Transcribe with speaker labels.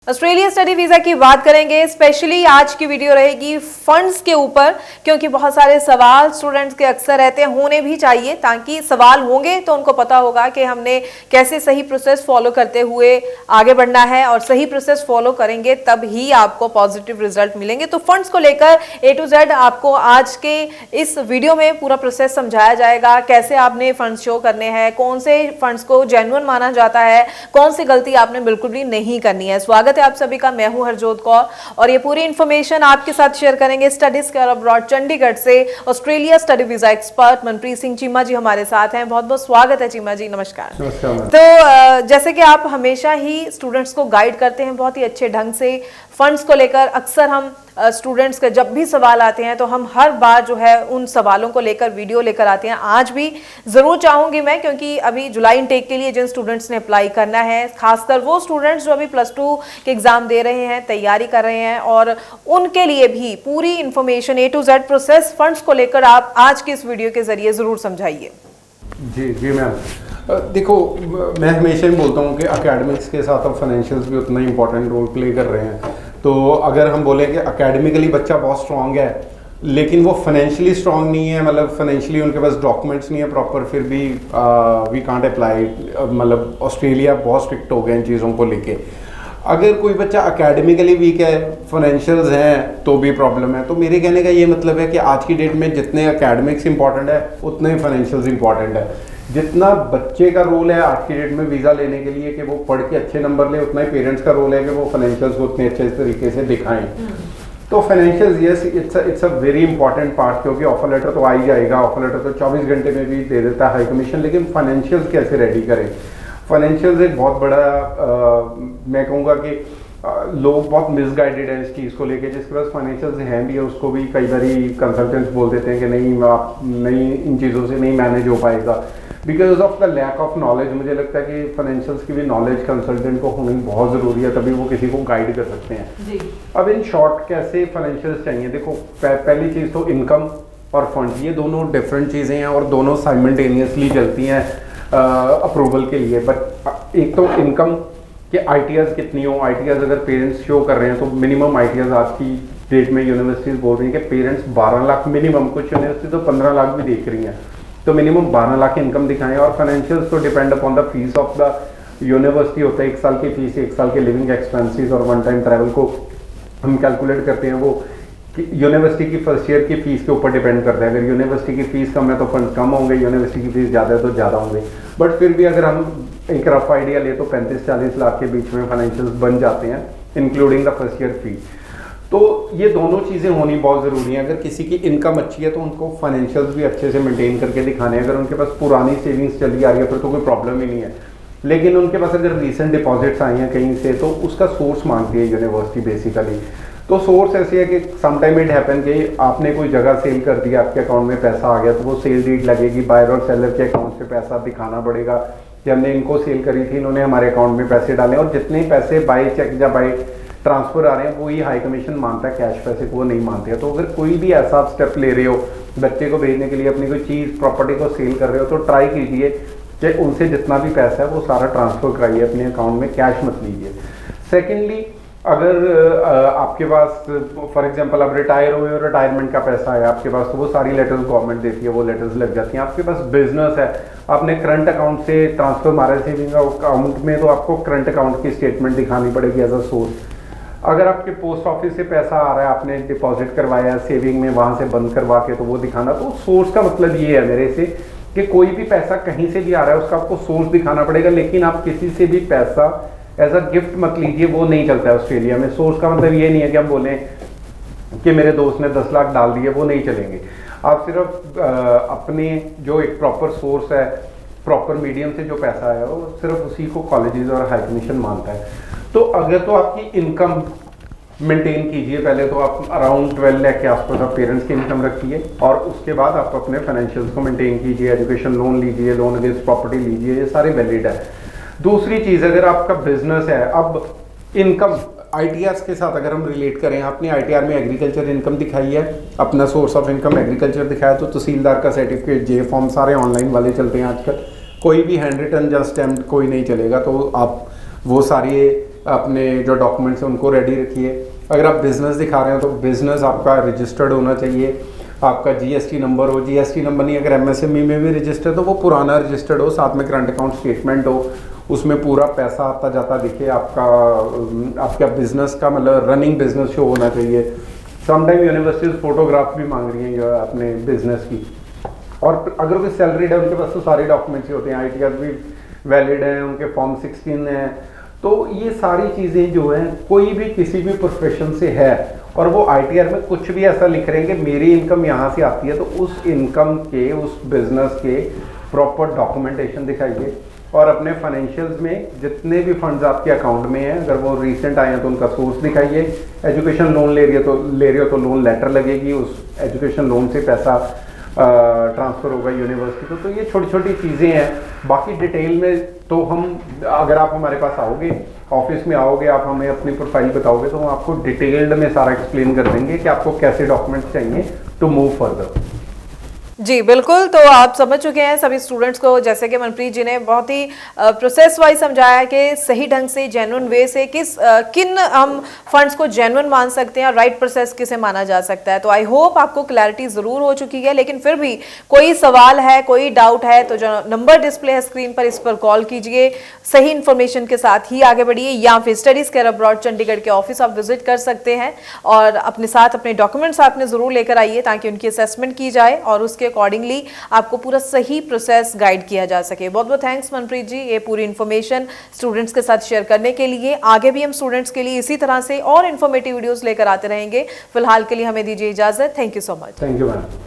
Speaker 1: Australia study visa की बात करेंगे। स्पेशली आज की वीडियो रहेगी फंड्स के ऊपर, क्योंकि बहुत सारे सवाल स्टूडेंट्स के अक्सर रहते हैं, होने भी चाहिए, ताकि सवाल होंगे तो उनको पता होगा कि हमने कैसे सही प्रोसेस फॉलो करते हुए आगे बढ़ना है, और सही प्रोसेस फॉलो करेंगे तब ही आपको पॉजिटिव रिजल्ट मिलेंगे। तो फंड्स को लेकर A to Z आपको आज के इस वीडियो में पूरा प्रोसेस समझाया जाएगा। कैसे आपने फंड्स शो करने हैं, कौन से फंड्स को जेन्युइन माना जाता है, कौन सी गलती आपने बिल्कुल भी नहीं करनी है। स्वागत है आप सभी का, मैं हूं हरजोत कौर, और ये पूरी इन्फॉर्मेशन आपके साथ शेयर करेंगे स्टडीज केयर अब्रॉड चंडीगढ़ से Australia study visa expert Manpreet Singh Cheema ji हमारे साथ हैं। बहुत बहुत स्वागत है चीमा जी, नमस्कार। तो जैसे कि आप हमेशा ही स्टूडेंट्स को गाइड करते हैं बहुत ही अच्छे ढंग से फंड्स को लेकर, अक्सर हम स्टूडेंट्स के जब भी सवाल आते हैं तो हम हर बार जो है उन सवालों को लेकर वीडियो लेकर आते हैं। आज भी ज़रूर चाहूँगी मैं, क्योंकि अभी जुलाई इनटेक के लिए जिन स्टूडेंट्स ने अप्लाई करना है, खासकर वो स्टूडेंट्स जो अभी +2 के एग्ज़ाम दे रहे हैं, तैयारी कर रहे हैं, और उनके लिए भी पूरी information A to Z process funds को लेकर आप आज की इस वीडियो के ज़रिए ज़रूर समझाइए।
Speaker 2: जी मैम, देखो मैं हमेशा ही बोलता हूँ कि एकेडमिक्स के साथ अब फाइनेंशियल्स भी उतना इंपॉर्टेंट रोल प्ले कर रहे हैं। तो अगर हम बोलें कि एकेडमिकली बच्चा बहुत स्ट्रांग है लेकिन वो फाइनेंशियली स्ट्रांग नहीं है, मतलब फाइनेंशियली उनके पास डॉक्यूमेंट्स नहीं है प्रॉपर, फिर भी वी कांट अप्लाई। मतलब ऑस्ट्रेलिया बहुत स्ट्रिक्ट हो गए इन चीज़ों को लेके। अगर कोई बच्चा एकेडमिकली वीक है, फाइनेंशियल्स हैं तो भी प्रॉब्लम है। तो मेरे कहने का ये मतलब है कि आज की डेट में जितने एकेडमिक्स इंपॉर्टेंट है उतने ही फाइनेंशियल्स इंपॉर्टेंट है। जितना बच्चे का रोल है आज की डेट में वीज़ा लेने के लिए कि वो पढ़ के अच्छे नंबर ले, उतना ही पेरेंट्स का रोल है कि वो फाइनेंशियल्स को उतने अच्छे तरीके से दिखाएं। तो financials yes, it's a very important part, क्योंकि ऑफर लेटर तो आ ही जाएगा। ऑफर लेटर तो 24 घंटे में भी दे देता है हाई कमीशन, लेकिन फाइनेंशियल्स कैसे रेडी करें। फाइनेंशियल्स एक बहुत बड़ा मैं कहूँगा कि लोग बहुत मिसगाइडेड हैं इस चीज़ को लेके। जिसके पास फाइनेंशियल्स हैं भी है उसको भी कई बार कंसल्टेंट्स बोल देते हैं कि नहीं आप नहीं, इन चीज़ों से नहीं मैनेज हो पाएगा because of the lack of knowledge. मुझे लगता है कि फाइनेंशियल्स की भी नॉलेज कंसल्टेंट को होनी बहुत ज़रूरी है, तभी वो किसी को गाइड कर सकते हैं जी। अब इन शॉर्ट कैसे फाइनेंशियल्स चाहिए, देखो पहली चीज़ तो इनकम और फंड, ये दोनों डिफरेंट चीज़ें हैं और दोनों साइमल्टेनियसली चलती हैं अप्रूवल के लिए। बट एक तो इनकम कि ITRs कितनी हो, ITRs अगर पेरेंट्स शो कर रहे हैं तो मिनिमम ITRs आज की डेट में यूनिवर्सिटीज़ बोल रही हैं कि पेरेंट्स 12 लाख मिनिमम, कुछ यूनिवर्सिटी तो 15 लाख भी देख रही हैं, तो मिनिमम 12 लाख इनकम दिखाएं। और फाइनेंशियल्स तो depend upon the fees of the university होता है। 1 साल की फीस, 1 साल के लिविंग एक्सपेंसेस और वन टाइम ट्रैवल को हम कैलकुलेट करते हैं। वो यूनिवर्सिटी की फर्स्ट ईयर की फीस के ऊपर डिपेंड करता है। अगर यूनिवर्सिटी की फीस कम है तो फंड कम होंगे, यूनिवर्सिटी की फीस ज़्यादा है तो ज़्यादा होंगे। बट फिर भी अगर हम एक रफ आइडिया ले तो 35-40 लाख के बीच में फाइनेंशियल्स बन जाते हैं, इंक्लूडिंग द फर्स्ट ईयर फी। तो ये दोनों चीज़ें होनी बहुत ज़रूरी हैं। अगर किसी की इनकम अच्छी है तो उनको फाइनेंशियल्स भी अच्छे से मेंटेन करके दिखाने हैं। अगर उनके पास पुरानी सेविंग्स चली आ रही है फिर तो कोई प्रॉब्लम ही नहीं है, लेकिन उनके पास अगर रिसेंट डिपॉजिट्स आई हैं कहीं से तो उसका सोर्स मांगती है यूनिवर्सिटी बेसिकली। तो सोर्स ऐसी है कि समटाइम इट हैपन कि आपने कोई जगह सेल कर दिया, आपके अकाउंट में पैसा आ गया, तो वो सेल डीड लगेगी, बायर और सेलर के अकाउंट से पैसा दिखाना पड़ेगा कि हमने इनको सेल करी थी, इन्होंने हमारे अकाउंट में पैसे डाले, और जितने पैसे बाई चेक या बाई ट्रांसफर आ रहे हैं वो ही हाई कमीशन मानता है, कैश पैसे को वो नहीं मानते हैं। तो अगर कोई भी ऐसा स्टेप ले रहे हो बच्चे को भेजने के लिए, अपनी कोई चीज़ प्रॉपर्टी को सेल कर रहे हो, तो ट्राई कीजिए कि उनसे जितना भी पैसा है वो सारा ट्रांसफ़र कराइए अपने अकाउंट में, कैश मत लीजिए। सेकेंडली, अगर आपके पास फॉर एग्जांपल आप रिटायर हुए और रिटायरमेंट का पैसा है आपके पास, तो वो सारी लेटर्स गवर्नमेंट देती है, वो लेटर्स लग जाती हैं। आपके पास बिजनेस है, आपने करंट अकाउंट से ट्रांसफर मारा है सेविंग अकाउंट में, तो आपको करंट अकाउंट की स्टेटमेंट दिखानी पड़ेगी एज अ सोर्स। अगर आपके पोस्ट ऑफिस से पैसा आ रहा है, आपने डिपॉजिट करवाया है सेविंग में, वहाँ से बंद करवा के, तो वो दिखाना। तो सोर्स का मतलब ये है मेरे से कि कोई भी पैसा कहीं से भी आ रहा है उसका आपको सोर्स दिखाना पड़ेगा, लेकिन आप किसी से भी पैसा एज अ गिफ्ट मत लीजिए, वो नहीं चलता है ऑस्ट्रेलिया में। सोर्स का मतलब ये नहीं है कि हम बोलें कि मेरे दोस्त ने 10 लाख डाल दिए, वो नहीं चलेंगे। आप सिर्फ अपने जो एक प्रॉपर सोर्स है, प्रॉपर मीडियम से जो पैसा है, वो सिर्फ उसी को कॉलेजेस और हाई कमीशन मानता है। तो अगर तो आपकी इनकम मेंटेन कीजिए, पहले तो आप अराउंड 12 लाख के आसपास आप पेरेंट्स की इनकम रखिए, और उसके बाद आप अपने फाइनेंशियल्स को मेंटेन कीजिए, एजुकेशन लोन लीजिए, लोन अगेंस्ट प्रॉपर्टी लीजिए, ये सारे वैलिड है। दूसरी चीज़, अगर आपका बिजनेस है, अब इनकम ITRs के साथ अगर हम रिलेट करें, आपने ITR में एग्रीकल्चर इनकम दिखाई है, अपना सोर्स ऑफ इनकम एग्रीकल्चर दिखाया, तो तहसीलदार का सर्टिफिकेट, जे फॉर्म, सारे ऑनलाइन वाले चलते हैं आजकल, कोई भी हैंड रिटन या स्टैम्प कोई नहीं चलेगा। तो आप वो सारी अपने जो डॉक्यूमेंट्स हैं उनको रेडी रखिए। अगर आप बिज़नेस दिखा रहे हो तो बिज़नेस आपका रजिस्टर्ड होना चाहिए, आपका जीएसटी नंबर हो, जीएसटी नंबर नहीं अगर एमएसएमई में भी रजिस्टर्ड तो वो पुराना रजिस्टर्ड हो, साथ में करंट अकाउंट स्टेटमेंट हो, उसमें पूरा पैसा आता जाता दिखे, आपका बिजनेस का मतलब रनिंग बिजनेस शो होना चाहिए। समटाइम यूनिवर्सिटीज फोटोग्राफ भी मांग रही हैं अपने बिजनेस की, और अगर कोई सैलरीड है उनके पास तो सारे डॉक्यूमेंट्स ही होते हैं, आईटीआर भी वैलिड हैं, उनके फॉर्म 16 हैं। तो ये सारी चीज़ें जो हैं कोई भी किसी भी प्रोफेशन से है और वो आईटीआर में कुछ भी ऐसा लिख रहे हैं कि मेरी इनकम यहाँ से आती है, तो उस इनकम के उस बिजनेस के प्रॉपर डॉक्यूमेंटेशन दिखाइए। और अपने फाइनेंशियल्स में जितने भी फंड्स आपके अकाउंट में हैं अगर वो रिसेंट आए हैं तो उनका सोर्स दिखाइए। एजुकेशन लोन ले रही हो तो लोन लेटर लगेगी, उस एजुकेशन लोन से पैसा ट्रांसफ़र होगा यूनिवर्सिटी को। तो ये छोटी छोटी चीज़ें हैं, बाकी डिटेल में तो हम अगर आप हमारे पास आओगे, ऑफिस में आओगे, आप हमें अपनी प्रोफाइल बताओगे तो हम आपको डिटेल्ड में सारा एक्सप्लेन कर देंगे कि आपको कैसे डॉक्यूमेंट्स चाहिए टू मूव फर्दर।
Speaker 1: जी बिल्कुल, तो आप समझ चुके हैं सभी स्टूडेंट्स को, जैसे कि मनप्रीत जी ने बहुत ही प्रोसेस वाइज समझाया कि सही ढंग से जेन्युइन वे से किन हम फंड्स को जेन्युइन मान सकते हैं और राइट प्रोसेस किसे माना जा सकता है। तो आई होप आपको क्लैरिटी ज़रूर हो चुकी है, लेकिन फिर भी कोई सवाल है, कोई डाउट है तो जो नंबर डिस्प्ले है स्क्रीन पर, इस पर कॉल कीजिए, सही इन्फॉर्मेशन के साथ ही आगे बढ़िए, या फिर स्टडीज़ केयर अब्रॉड चंडीगढ़ के ऑफिस आप विजिट कर सकते हैं और अपने साथ अपने डॉक्यूमेंट्स साथ में ज़रूर लेकर आइए ताकि उनकी असेसमेंट की जाए और उसके अकॉर्डिंगली आपको पूरा सही प्रोसेस गाइड किया जा सके। बहुत बहुत थैंक्स मनप्रीत जी ये पूरी इन्फॉर्मेशन स्टूडेंट्स के साथ शेयर करने के लिए। आगे भी हम स्टूडेंट्स के लिए इसी तरह से और इन्फॉर्मेटिव वीडियोस लेकर आते रहेंगे। फिलहाल के लिए हमें दीजिए इजाजत। Thank you so much.
Speaker 2: Thank you ma'am.